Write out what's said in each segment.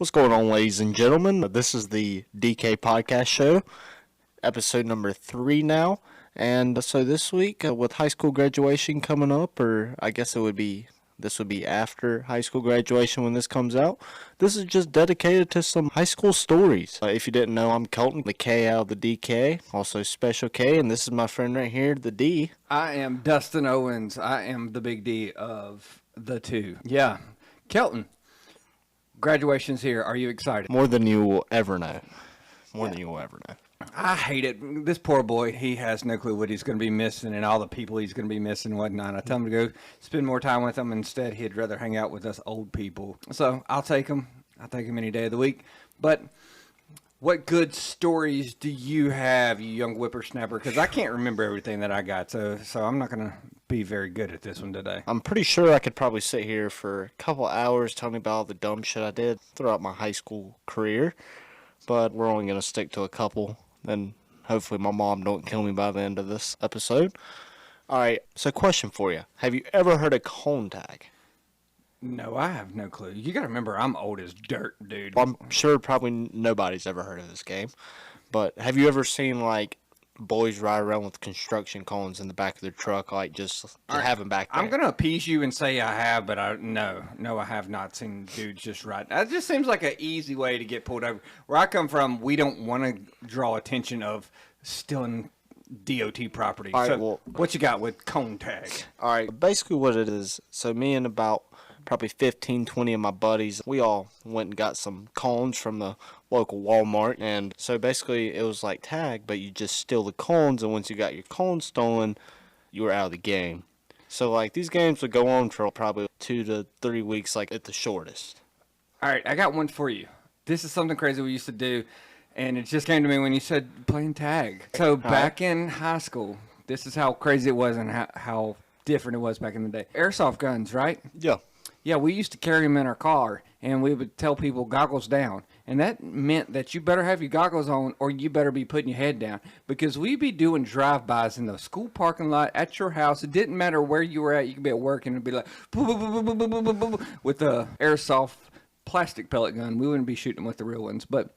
What's going on, ladies and gentlemen? This is the DK Podcast Show, episode number 3 now. And so this week, with high school graduation coming up, or I guess this would be after high school graduation when this comes out. This is just dedicated to some high school stories. If you didn't know, I'm Kelton, the K out of the DK, also Special K, and this is my friend right here, the D. I am Dustin Owens. I am the big D of the two. Yeah, Kelton. Graduation's here. Are you excited? More than you will ever know. I hate it. This poor boy, he has no clue what he's going to be missing and all the people he's going to be missing and whatnot. I tell him to go spend more time with them. Instead, he'd rather hang out with us old people. So I'll take him. I'll take him any day of the week. But what good stories do you have, you young whippersnapper? Because I can't remember everything that I got. So I'm not going to be very good at this one today. I'm pretty sure I could probably sit here for a couple hours telling you about all the dumb shit I did throughout my high school career. But we're only going to stick to a couple. Then hopefully my mom don't kill me by the end of this episode. Alright, so question for you. Have you ever heard of cone tag? No, I have no clue. You got to remember, I'm old as dirt, dude. Well, I'm sure probably nobody's ever heard of this game. But have you ever seen, like, boys ride around with construction cones in the back of their truck, like just have them back there? I'm going to appease you and say I have, but no, I have not seen dudes just ride. That just seems like an easy way to get pulled over. Where I come from, we don't want to draw attention of stealing DOT property. All right, so well, what you got with cone tag? All right, basically what it is, so me and about probably 15, 20 of my buddies, we all went and got some cones from the local Walmart. And so basically it was like tag, but you just steal the cones, and once you got your cones stolen, you were out of the game. So like these games would go on for probably 2 to 3 weeks, like at the shortest. All right, I got one for you. This is something crazy we used to do, and it just came to me when you said playing tag. So back in high school, this is how crazy it was and how different it was back in the day. Airsoft guns, right? Yeah. Yeah, we used to carry them in our car, and we would tell people goggles down. And that meant that you better have your goggles on or you better be putting your head down, because we'd be doing drive-bys in the school parking lot, at your house. It didn't matter where you were at. You could be at work and it'd be like, boo, boo, boo, boo, boo, boo, boo, boo, with the airsoft plastic pellet gun. We wouldn't be shooting with the real ones, but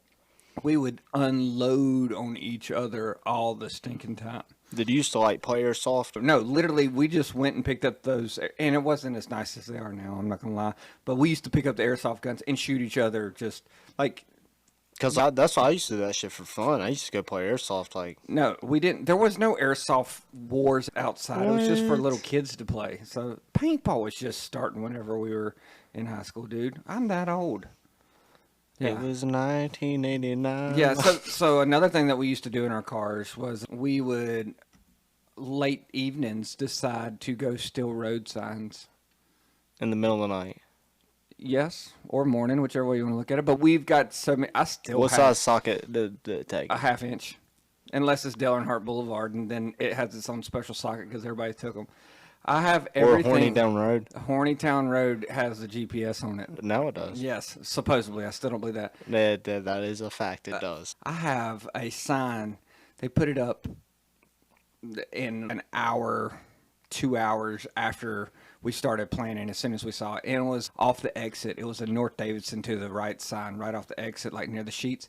we would unload on each other all the stinking time. Did you used to like play airsoft? No, literally, we just went and picked up those, and it wasn't as nice as they are now, I'm not going to lie. But we used to pick up the airsoft guns and shoot each other just like... Because that's why I used to do that shit for fun. I used to go play airsoft. Like, no, we didn't. There was no airsoft wars outside. What? It was just for little kids to play. So paintball was just starting whenever we were in high school, dude. I'm that old. Yeah. It was 1989. Yeah, so another thing that we used to do in our cars was we would, late evenings, decide to go steal road signs. In the middle of the night? Yes, or morning, whichever way you want to look at it. But we've got so many. I still What have size socket did it take? a 1/2 inch. Unless it's Dale Earnhardt Boulevard, and then it has its own special socket because everybody took them. I have everything. Or Hornytown Road. Hornytown Road has the GPS on it. Now it does. Yes, supposedly. I still don't believe that. That is a fact. It does. I have a sign. They put it up in an hour, 2 hours after we started planning, as soon as we saw it. And it was off the exit. It was a North Davidson to the right sign, right off the exit, like near the sheets.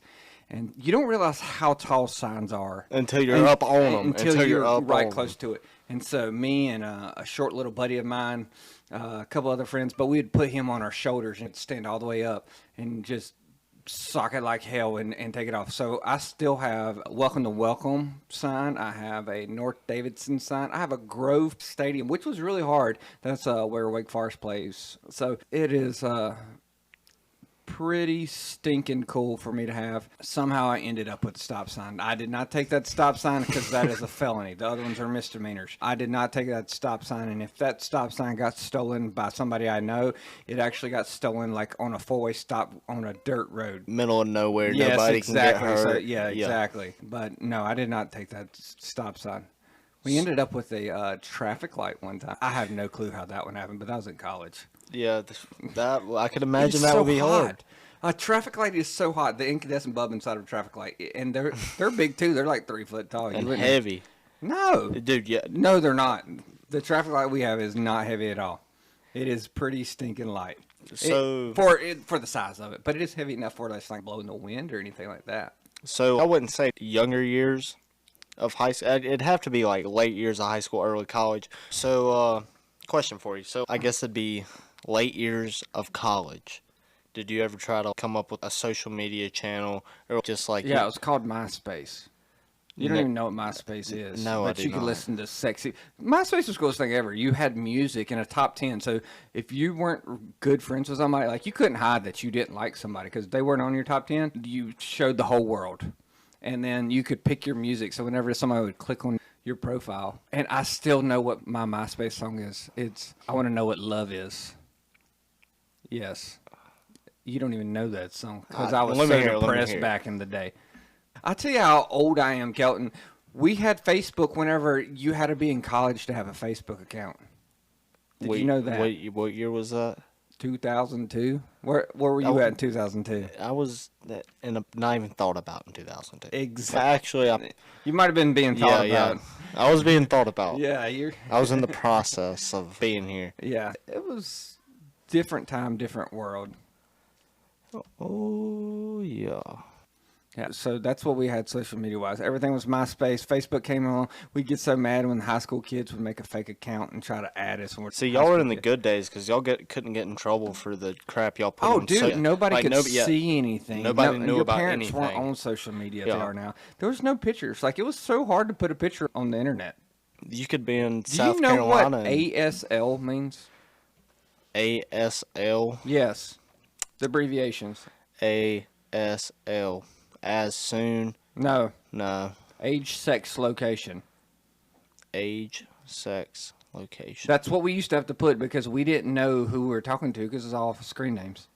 And you don't realize how tall signs are until you're up on them. Until you're up right close to it. And so me and a short little buddy of mine, a couple other friends, but we'd put him on our shoulders and stand all the way up and just sock it like hell and take it off. So I still have a Welcome to Welcome sign. I have a North Davidson sign. I have a Grove Stadium, which was really hard. That's where Wake Forest plays. So it is pretty stinking cool for me to have. Somehow I ended up with a stop sign. I did not take that stop sign because that is a felony. The other ones are misdemeanors. I did not take that stop sign, and if that stop sign got stolen by somebody I know, it actually got stolen like on a four-way stop on a dirt road. Middle of nowhere. Yes, nobody exactly. can get hurt. So, yeah, exactly. But no, I did not take that stop sign. We ended up with a traffic light one time. I have no clue how that one happened, but that was in college. Yeah, that I could imagine that would be hard. A traffic light is so hot. The incandescent bulb inside of a traffic light, and they're big too. They're like 3 foot tall. And heavy. No, dude. Yeah. No, they're not. The traffic light we have is not heavy at all. It is pretty stinking light. So For the size of it, but it is heavy enough for it's like blowing the wind or anything like that. So I wouldn't say younger years of high school. It'd have to be like late years of high school, early college. So, question for you. So I guess it'd be late years of college. Did you ever try to come up with a social media channel or just like Yeah, it was called MySpace. You don't No- even know what MySpace is. No, I but do you could not. listen to sexy. MySpace was the coolest thing ever. You had music in a top 10. So if you weren't good friends with somebody, like you couldn't hide that you didn't like somebody because they weren't on your top 10. You showed the whole world. And then you could pick your music. So whenever somebody would click on your profile, and I still know what my MySpace song is. It's I Want to Know What Love Is. Yes. You don't even know that song because I was let so me hear it, let me depressed hear it. back in the day. I'll tell you how old I am, Kelton. We had Facebook whenever you had to be in college to have a Facebook account. Did you know that? What year was that? 2002? Where were you at in 2002? I was not even thought about in 2002. Exactly. Actually, You might have been being thought about. I was being thought about. Yeah, you're. I was in the process of being here. Yeah, it was different time, different world. Oh, yeah. Yeah, so that's what we had social media wise. Everything was MySpace. Facebook came along. We'd get so mad when the high school kids would make a fake account and try to add us. See, y'all were in the good days because y'all couldn't get in trouble for the crap y'all put on. Oh, dude, nobody could yeah, see anything. Nobody knew your about parents anything. weren't on social media as Yeah. they are now. There was no pictures. Like, it was so hard to put a picture on the internet. You could be in Do South you know Carolina. what ASL means? ASL. Yes. The abbreviations. ASL. As soon. No. No. Age, sex, location. Age, sex, location. That's what we used to have to put because we didn't know who we were talking to because it's all screen names.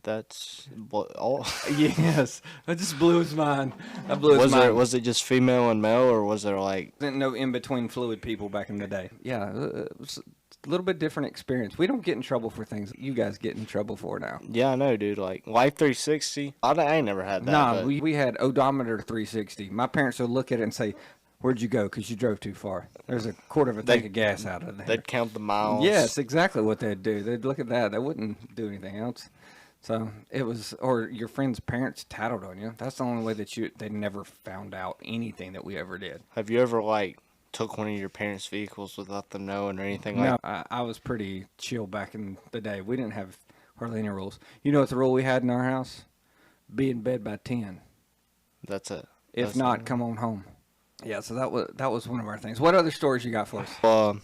That's what all. Yes. That just blew his mind. That blew his mind. Was it just female and male, or was there like? Didn't know in between fluid people back in the day. Yeah, it was a little bit different experience. We don't get in trouble for things you guys get in trouble for now. Yeah, I know, dude. Like Life 360. I ain't never had that. Nah, but we had odometer 360. My parents would look at it and say, "Where'd you go? Because you drove too far. There's a quarter of a tank of gas out of there." they'd count the miles. Yes, exactly what they'd do. They'd look at that. They wouldn't do anything else. So it was, or your friend's parents tattled on you. That's the only way that they never found out anything that we ever did. Have you ever like took one of your parents' vehicles without them knowing or anything No, like? I was pretty chill back in the day. We didn't have hardly any rules. You know what the rule we had in our house? Be in bed by 10. That's it. If That's not, it. come on home. Yeah, so that was one of our things. What other stories you got for us?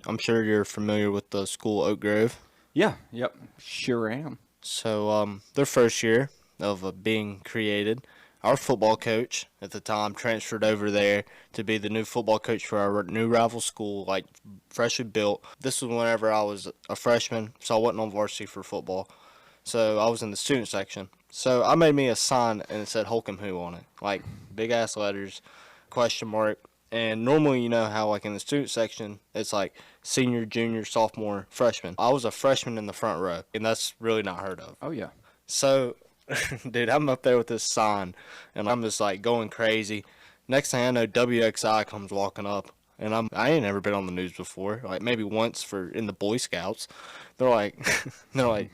I'm sure you're familiar with the school Oak Grove. Yeah, yep, sure am. So, their first year of being created, our football coach at the time transferred over there to be the new football coach for our new rival school, like freshly built. This was whenever I was a freshman, so I wasn't on varsity for football. So I was in the student section. So I made me a sign and it said Holcomb Who on it, like big ass letters, question mark. And normally, you know how like in the student section, it's like senior, junior, sophomore, freshman. I was a freshman in the front row, and that's really not heard of. Oh yeah. So, dude, I'm up there with this sign, and I'm just like going crazy. Next thing I know, WXI comes walking up, and I ain't never been on the news before. Like maybe once in the Boy Scouts. They're like,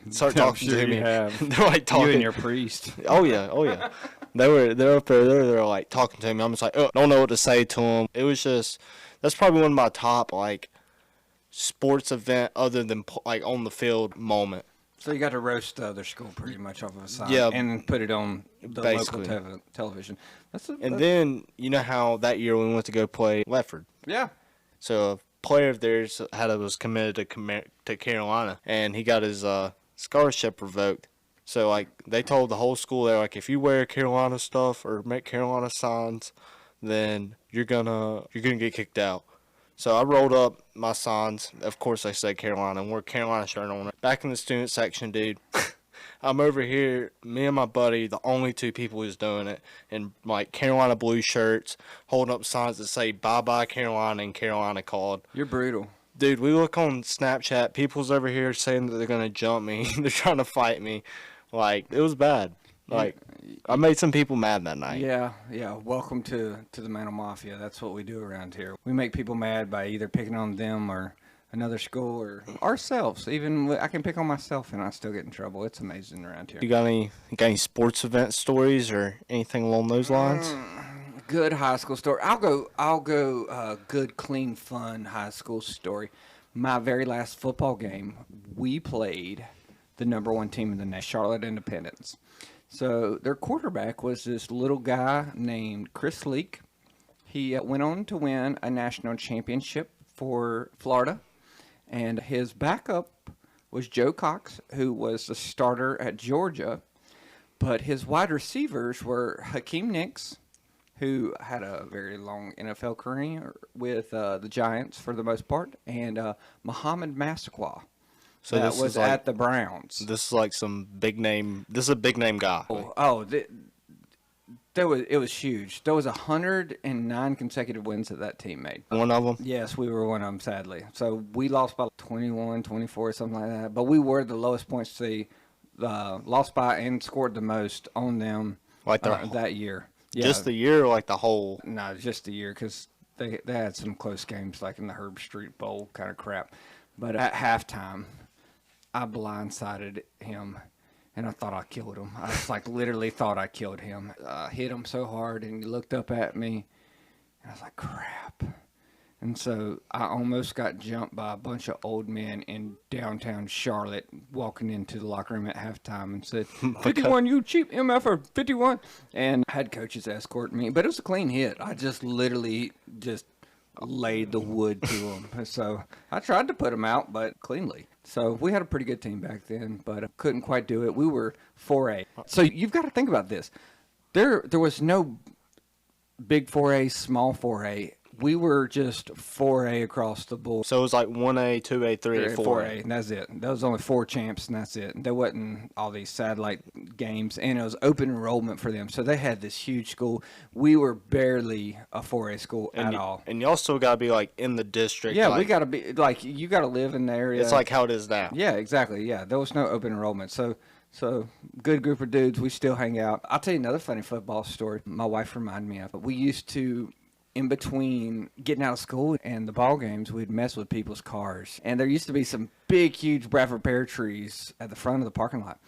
start talking sure to you me. have. They're like talking. You and your priest. Oh yeah. They're up there. They're like talking to me. I'm just like, oh, don't know what to say to them. It was just that's probably one of my top like sports event other than like on the field moment. So you got to roast the other school pretty much off of a sign, Yeah, and put it on the basically. local television. And then you know how that year we went to go play Lefford. Yeah. So a player of theirs was committed to Carolina, and he got his scholarship revoked. So like they told the whole school, they're like, if you wear Carolina stuff or make Carolina signs, then you're gonna get kicked out. So I rolled up my signs. Of course, they said Carolina, and we're Carolina shirt on it. Back in the student section, dude. I'm over here, me and my buddy, the only two people who's doing it, in like Carolina blue shirts, holding up signs that say "Bye-bye Carolina" and Carolina called. You're brutal. Dude, we look on Snapchat, people's over here saying that they're gonna jump me. They're trying to fight me. Like, it was bad. Like, I made some people mad that night. Yeah. Welcome to the Mantle Mafia. That's what we do around here. We make people mad by either picking on them or another school or ourselves. Even I can pick on myself and I still get in trouble. It's amazing around here. You got any sports event stories or anything along those lines? Good high school story. I'll go. Good, clean, fun high school story. My very last football game, we played the number one team in the nation, Charlotte Independence. So their quarterback was this little guy named Chris Leak. He went on to win a national championship for Florida, and his backup was Joe Cox, who was the starter at Georgia. But his wide receivers were Hakeem Nicks, who had a very long NFL career with the Giants for the most part, and Muhammad Massaquoi. So that this was is like, at the Browns. This is like some big name. This is a big name guy. It was huge. There was 109 consecutive wins that team made. One of them? Yes, we were one of them, sadly. So we lost by 21, 24, something like that. But we were the lowest points seed, lost by and scored the most on them that year. Yeah. Just the year or like the whole? No, just the year because they had some close games like in the Herb Street Bowl kind of crap. But at halftime, I blindsided him. And I thought I killed him. I was like, literally thought I killed him. I hit him so hard, and he looked up at me, and I was like, crap. And so I almost got jumped by a bunch of old men in downtown Charlotte walking into the locker room at halftime and said, 51, you cheap MFer, 51. And I had coaches escort me, but it was a clean hit. I just literally just laid the wood to him. So I tried to put him out, but cleanly. So we had a pretty good team back then, but I couldn't quite do it. We were 4A. So you've got to think about this. There was no big 4A, small 4A. We were just 4A across the board. So it was like 1A, 2A, 3A, 4A. And that's it. There was only 4 champs, and that's it. There wasn't all these satellite games, and it was open enrollment for them. So they had this huge school. We were barely a 4A school at all. And y'all still got to be like in the district. Yeah, like, we got to be like you got to live in the area. It's like how it is now. Yeah, exactly. Yeah, there was no open enrollment. So good group of dudes. We still hang out. I'll tell you another funny football story. My wife reminded me of it. We used to, in between getting out of school and the ball games, we'd mess with people's cars. And there used to be some big, huge Bradford pear trees at the front of the parking lot.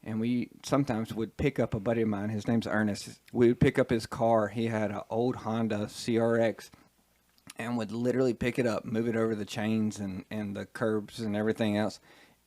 And we sometimes would pick up a buddy of mine. His name's Ernest. We would pick up his car. He had an old Honda CRX and would literally pick it up, move it over the chains and the curbs and everything else,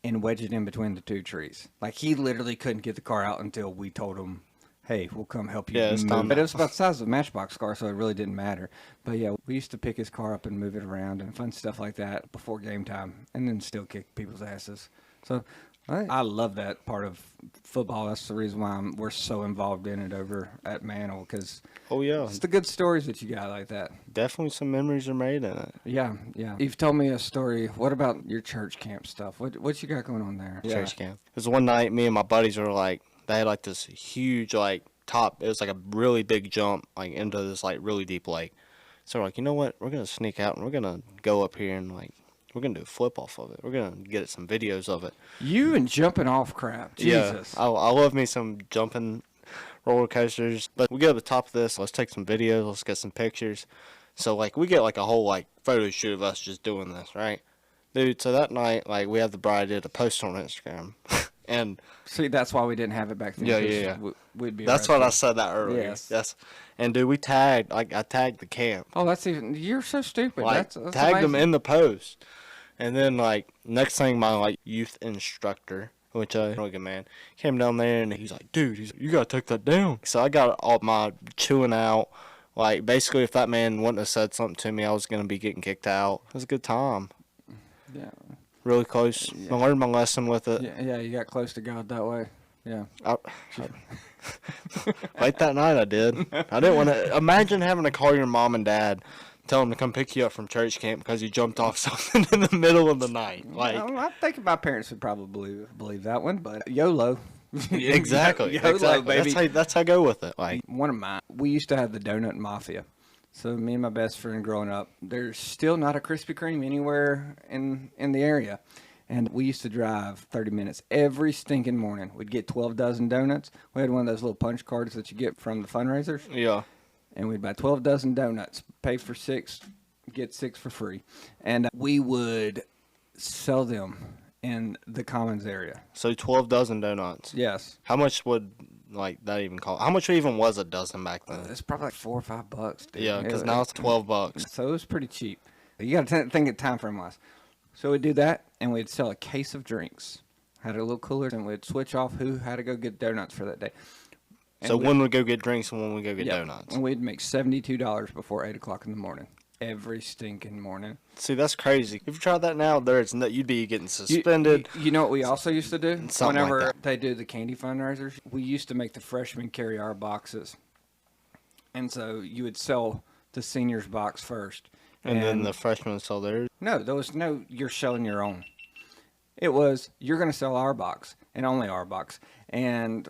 and wedge it in between the 2 trees. Like, he literally couldn't get the car out until we told him, hey, we'll come help you. Yeah, but it was about the size of a Matchbox car, so it really didn't matter. But yeah, we used to pick his car up and move it around and fun stuff like that before game time, and then still kick people's asses. So I love that part of football. That's the reason why we're so involved in it over at Mantle, because it's the good stories that you got like that. Definitely some memories are made in it. Yeah. You've told me a story. What about your church camp stuff? What you got going on there? Church camp. It was one night, me and my buddies were like, they had like this huge like top. It was like a really big jump like into this like really deep lake. So we're like, you know what? We're gonna sneak out and we're gonna go up here and like we're gonna do a flip off of it. We're gonna get some videos of it. You and jumping off crap. Jesus. Yeah, I love me some jumping roller coasters. But we get to the top of this. Let's take some videos. Let's get some pictures. So like we get like a whole like photo shoot of us just doing this, right? Dude, so that night like we had the bride did a post on Instagram. And see, that's why we didn't have it back then. Yeah. We'd be. That's what I said that earlier. Yes. And dude, we tagged. Like I tagged the camp. Oh, that's even. You're so stupid. Like, that's tagged amazing. them in the post. And then like next thing, my like youth instructor, which a really good man, came down there and he's like, dude, you gotta take that down. So I got all my chewing out. Like basically, if that man wouldn't have said something to me, I was gonna be getting kicked out. It was a good time. Yeah. Really close. I learned my lesson with it. Yeah, you got close to God that way. Yeah. Late that night I did. I didn't want to. Imagine having to call your mom and dad, tell them to come pick you up from church camp because you jumped off something in the middle of the night. Like I think my parents would probably believe that one, but YOLO. Exactly. YOLO, exactly. baby. That's how I go with it. Like one of mine. We used to have the Donut Mafia. So me and my best friend growing up, there's still not a Krispy Kreme anywhere in the area. And we used to drive 30 minutes every stinking morning. We'd get 12 dozen donuts. We had one of those little punch cards that you get from the fundraisers. Yeah. And we'd buy 12 dozen donuts, pay for 6, get 6 for free. And we would sell them in the commons area. So 12 dozen donuts. Yes. How much would like that even cost? How much even was a dozen back then? It's probably like $4 or $5, dude. Yeah, because now it's $12. So it was pretty cheap. You got to think of time frame wise. So we'd do that, and we'd sell a case of drinks. Had a little cooler, and we'd switch off who had to go get donuts for that day. And So one would go get drinks and one would go get donuts. And we'd make $72 before 8 o'clock in the morning. Every stinking morning. See, that's crazy. If you tried that now, you'd be getting suspended. You know what we also used to do? Something Whenever like that. they do the candy fundraisers, we used to make the freshmen carry our boxes. And so you would sell the seniors box first. And then the freshmen would sell theirs. No, there was no, you're selling your own. It was, you're going to sell our box, and only our box. And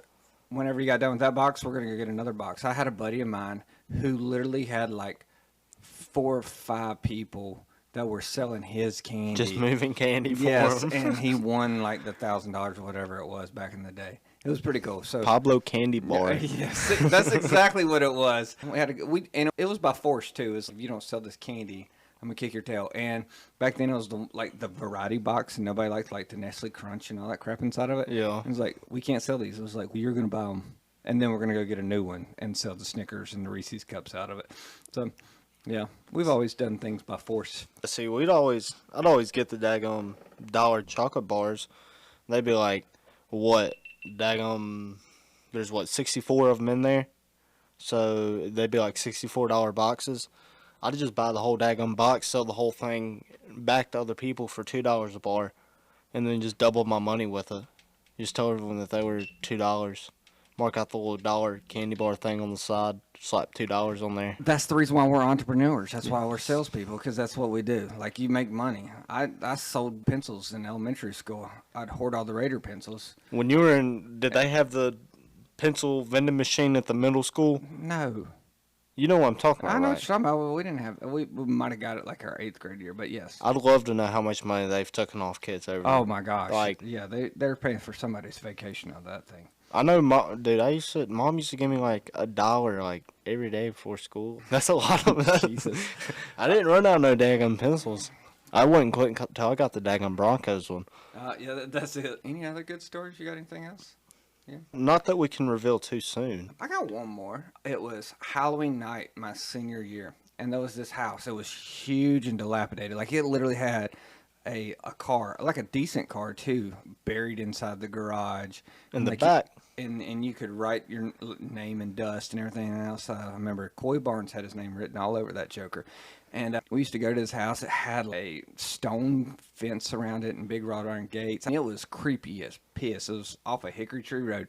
whenever you got done with that box, we're going to go get another box. I had a buddy of mine who literally had like 4 or 5 people that were selling his candy. Just moving candy for Yes, him. and he won like the $1,000 or whatever it was back in the day. It was pretty cool. So Pablo Candy Bar. yes, that's exactly what it was. And it was by force too. It's if you don't sell this candy, I'm gonna kick your tail. And back then it was the variety box, and nobody liked like the Nestle Crunch and all that crap inside of it. Yeah. It was like, we can't sell these. It was like, well, you're gonna buy them, and then we're gonna go get a new one and sell the Snickers and the Reese's cups out of it. So yeah, we've always done things by force. See, I'd always get the daggone dollar chocolate bars. They'd be like, what? Daggone, there's 64 of them in there. So they'd be like $64 boxes. I'd just buy the whole daggone box, sell the whole thing back to other people for $2 a bar, and then just double my money with it. Just tell everyone that they were $2. Mark out the little dollar candy bar thing on the side, slap $2 on there. That's the reason why we're entrepreneurs. That's why we're salespeople, because that's what we do. Like, you make money. I sold pencils in elementary school. I'd hoard all the Raider pencils. When you were did they have the pencil vending machine at the middle school? No. You know what I'm talking about, I know right? what you're talking about. Well, we didn't have. We might have got it like our 8th grade year, but yes. I'd love to know how much money they've taken off kids over. Oh my gosh! Like, yeah, they're paying for somebody's vacation on that thing. I know, dude. Mom used to give me like $1 like every day before school. That's a lot of money. Jesus. I didn't run out no daggum pencils. I wasn't quitting until I got the daggum Broncos one. Yeah, that's it. Any other good stories? You got anything else? Yeah. Not that we can reveal too soon. I got one more. It was Halloween night my senior year, and there was this house. It was huge and dilapidated. Like, it literally had a car, like a decent car too, buried inside the garage. In the like back. And you could write your name in dust and everything else. I remember Coy Barnes had his name written all over that joker. And we used to go to this house. It had a stone fence around it and big wrought iron gates. And it was creepy as piss. It was off of Hickory Tree Road.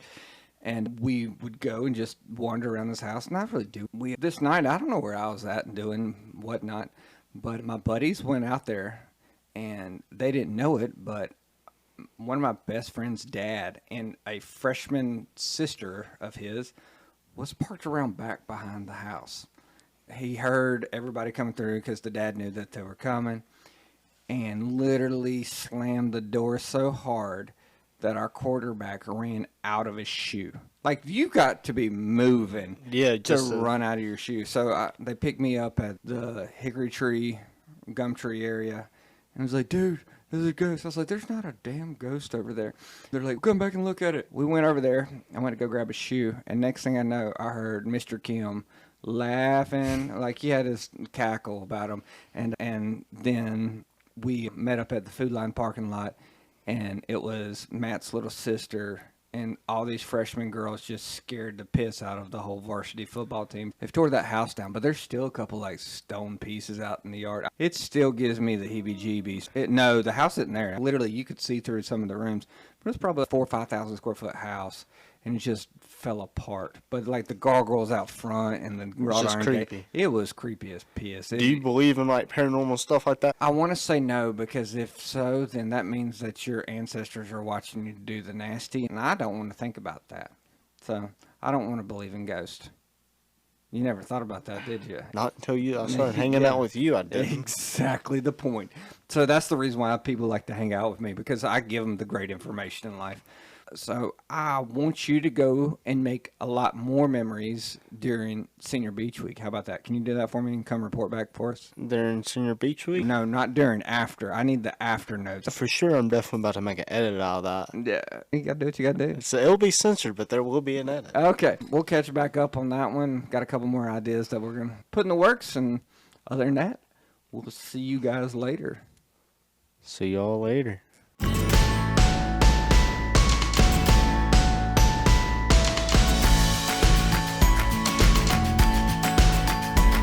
And we would go and just wander around this house. Not really do. This night, I don't know where I was at and doing whatnot. But my buddies went out there, and they didn't know it, but one of my best friend's dad and a freshman sister of his was parked around back behind the house. He heard everybody coming through because the dad knew that they were coming, and literally slammed the door so hard that our quarterback ran out of his shoe. Like, you got to be moving to run out of your shoe. So they picked me up at the Hickory Tree, Gumtree area, and I was like, dude, there's a ghost. I was like, there's not a damn ghost over there. They're like, come back and look at it. We went over there. I went to go grab a shoe, and next thing I know, I heard Mr. Kim laughing, like he had his cackle about him. And then we met up at the Food Line parking lot, and it was Matt's little sister, and all these freshman girls just scared the piss out of the whole varsity football team. They've tore that house down, but there's still a couple like stone pieces out in the yard. It still gives me the heebie-jeebies. No, the house isn't there. Literally, you could see through some of the rooms, but it's probably a 4,000 or 5,000 square foot house, and it just fell apart. But like the gargoyles out front and the wrought iron gate, it was creepy as piss. Do you believe in like paranormal stuff like that? I want to say no, because if so, then that means that your ancestors are watching you do the nasty, and I don't want to think about that. So I don't want to believe in ghosts. You never thought about that, did you? Not until I started hanging out with you, I did. Exactly the point. So that's the reason why people like to hang out with me, because I give them the great information in life. So I want you to go and make a lot more memories during Senior Beach Week. How about that? Can you do that for me and come report back for us? During Senior Beach Week? No, not during. After. I need the after notes. For sure, I'm definitely about to make an edit out of that. Yeah, you gotta do what you gotta do. So it'll be censored, but there will be an edit. Okay, we'll catch back up on that one. Got a couple more ideas that we're gonna put in the works, and other than that, we'll see you guys later. See y'all later.